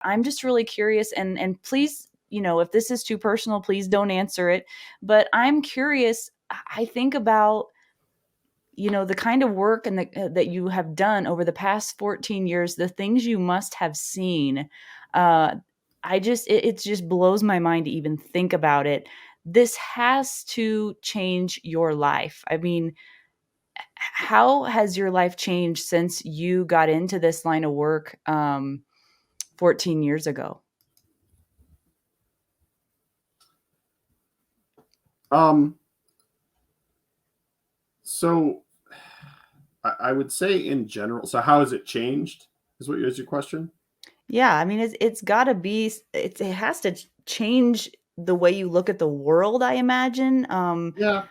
I'm just really curious, and please, if this is too personal, please don't answer it. But I'm curious. I think about, the kind of work and that you have done over the past 14 years, the things you must have seen. Uh, it just blows my mind to even think about it. This has to change your life. I mean, how has your life changed since you got into this line of work 14 years ago? Um, so I would say in general. So how has it changed? Is your question? Yeah, I mean, it's got to be. It has to change the way you look at the world, I imagine. Yeah,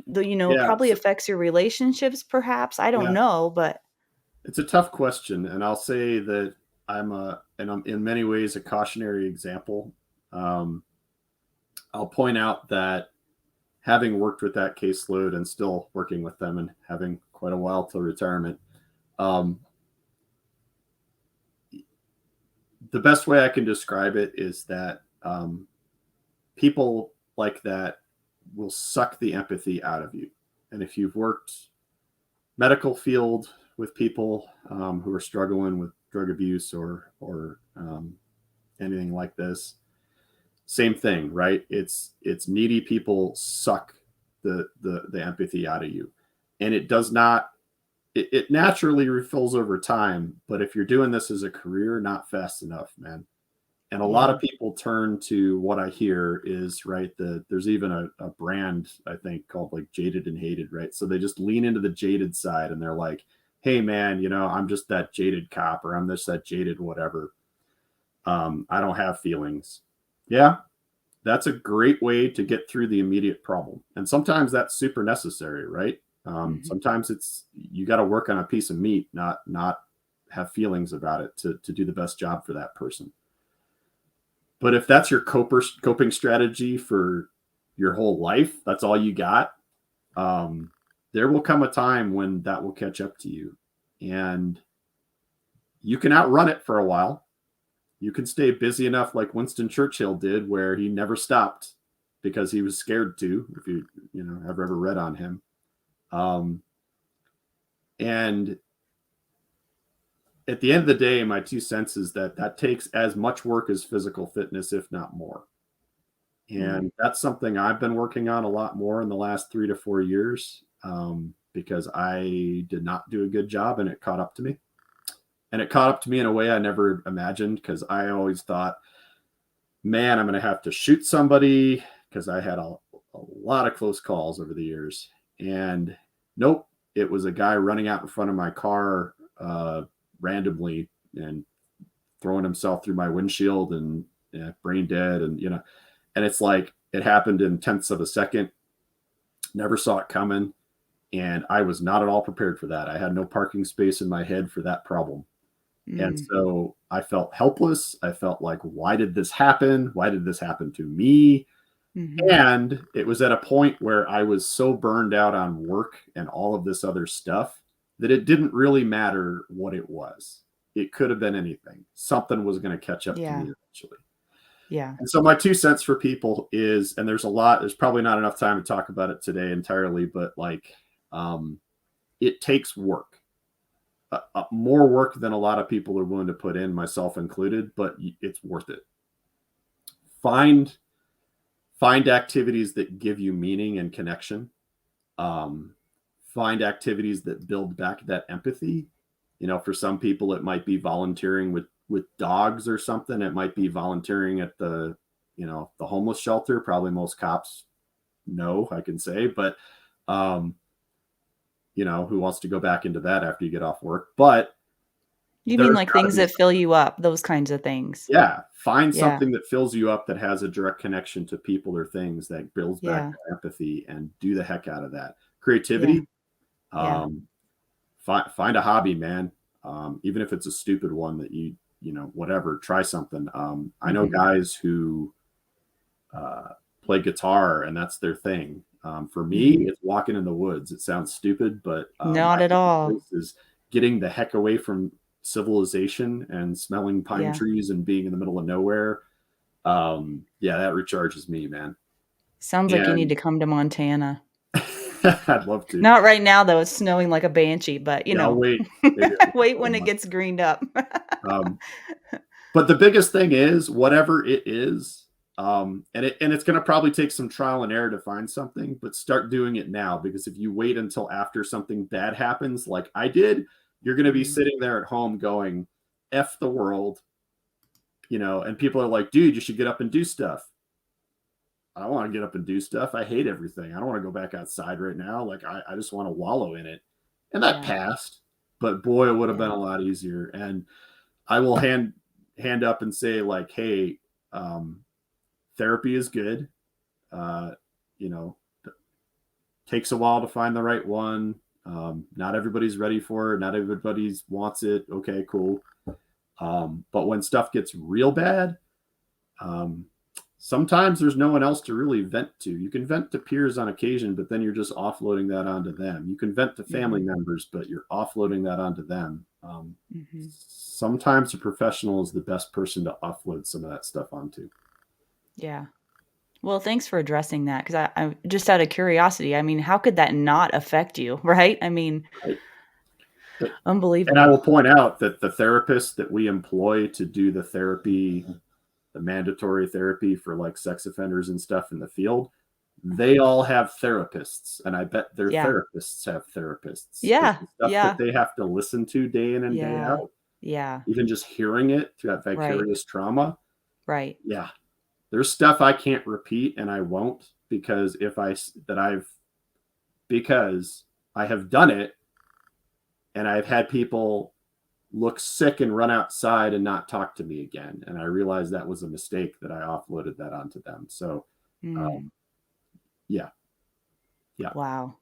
yeah, Probably affects your relationships, perhaps. I don't yeah. know, but It's a tough question, and I'll say that I'm in many ways a cautionary example. Um, I'll point out that having worked with that caseload and still working with them and having quite a while till retirement, um, the best way I can describe it is that people like that will suck the empathy out of you. And if you've worked medical field with people who are struggling with drug abuse or anything like this, same thing, right? It's needy people suck the empathy out of you, and it does not. It naturally refills over time, but if you're doing this as a career, not fast enough, man. And a lot yeah. of people turn to what I hear is right. There's even a brand I think called like Jaded and Hated, right? So they just lean into the jaded side and they're like, "Hey, man, I'm just that jaded cop, or I'm just that jaded whatever. I don't have feelings." Yeah, that's a great way to get through the immediate problem, and sometimes that's super necessary, right? Mhm. Sometimes it's you got to work on a piece of meat, not have feelings about it to do the best job for that person. But if that's your coping strategy for your whole life, that's all you got. Um, there will come a time when that will catch up to you, and you can outrun it for a while. You can stay busy enough, like Winston Churchill did, where he never stopped because he was scared to. If you have ever read on him, um, and at the end of the day, my 2 cents is that takes as much work as physical fitness, if not more. Mm. And that's something I've been working on a lot more in the last 3 to 4 years because I did not do a good job and it caught up to me. And it caught up to me in a way I never imagined because I always thought, man, I'm going to have to shoot somebody because I had a lot of close calls over the years. And nope, it was a guy running out in front of my car randomly and throwing himself through my windshield and brain dead. And it's like it happened in tenths of a second. Never saw it coming. And I was not at all prepared for that. I had no parking space in my head for that problem. And Mm. so I felt helpless. I felt like, why did this happen? Why did this happen to me? Mhm. And it was at a point where I was so burned out on work and all of this other stuff that it didn't really matter what it was. It could have been anything. Something was going to catch up to me Yeah. eventually. Yeah. And so my 2 cents for people is, and there's probably not enough time to talk about it today entirely, but like, um, it takes work, more work than a lot of people are willing to put in, myself included, but it's worth it. Find find activities that give you meaning and connection. Um, find activities that build back that empathy. For some people, it might be volunteering with dogs or something. It might be volunteering at the homeless shelter. Probably most cops know, I can say, but um, who wants to go back into that after you get off work? But You mean there's like got to things be that fill something. you up, those kinds of things? Yeah, find Yeah. something that fills you up that has a direct connection to people or things that builds back Yeah. that empathy and do the heck out of that. Yeah. Creativity, Yeah. um, find a hobby, man. Even if it's a stupid one that whatever, try something. I know Mhm. guys who play guitar and that's their thing. For me, Mhm. it's walking in the woods. It sounds stupid, but Not my at favorite all. place is getting the heck away from civilization and smelling pine Yeah. trees and being in the middle of nowhere. Yeah, that recharges me, man. Sounds like you need And to come to Montana. I'd love to. Not right now, though, it's snowing like a banshee, but, Yeah, I'll wait maybe a wait couple when it months. gets greened up. Um, but the biggest thing is whatever it is, and it's going to probably take some trial and error to find something, but start doing it now, because if you wait until after something bad happens, like I did, you're going to be Mhm. sitting there at home going, F the world, and people are like, dude, you should get up and do stuff. I don't want to get up and do stuff. I hate everything. I don't want to go back outside right now. Like I just want to wallow in it. And that Yeah, passed, but boy, it would have been yeah. a lot easier. And I will hand up and say, like, hey, um, therapy is good. Uh, you know, takes a while to find the right one. Not everybody's ready for it. Not everybody's wants it. Okay, cool. But when stuff gets real bad, um, sometimes there's no one else to really vent to. You can vent to peers on occasion, but then you're just offloading that onto them. You can vent to family Mhm, members, but you're offloading that onto them. mhm. Sometimes a professional is the best person to offload some of that stuff onto. Yeah. Well, thanks for addressing that, 'cause I just out of curiosity, I mean, how could that not affect you, right? I mean, Right? And I will unbelievable. point out that the therapists that we employ to do the therapy, the mandatory therapy for like sex offenders and stuff in the field, they all have therapists. And I bet their Yeah. therapists have therapists, because Yeah, the stuff that yeah, they have to listen to day in and day yeah, out, yeah. even just hearing it through that Right, vicarious trauma, right. yeah, there's stuff I can't repeat and I won't, because because I have done it, and I've had people look sick and run outside and not talk to me again. And I realized that was a mistake, that I offloaded that onto them. So, Mm, um, yeah, yeah. wow.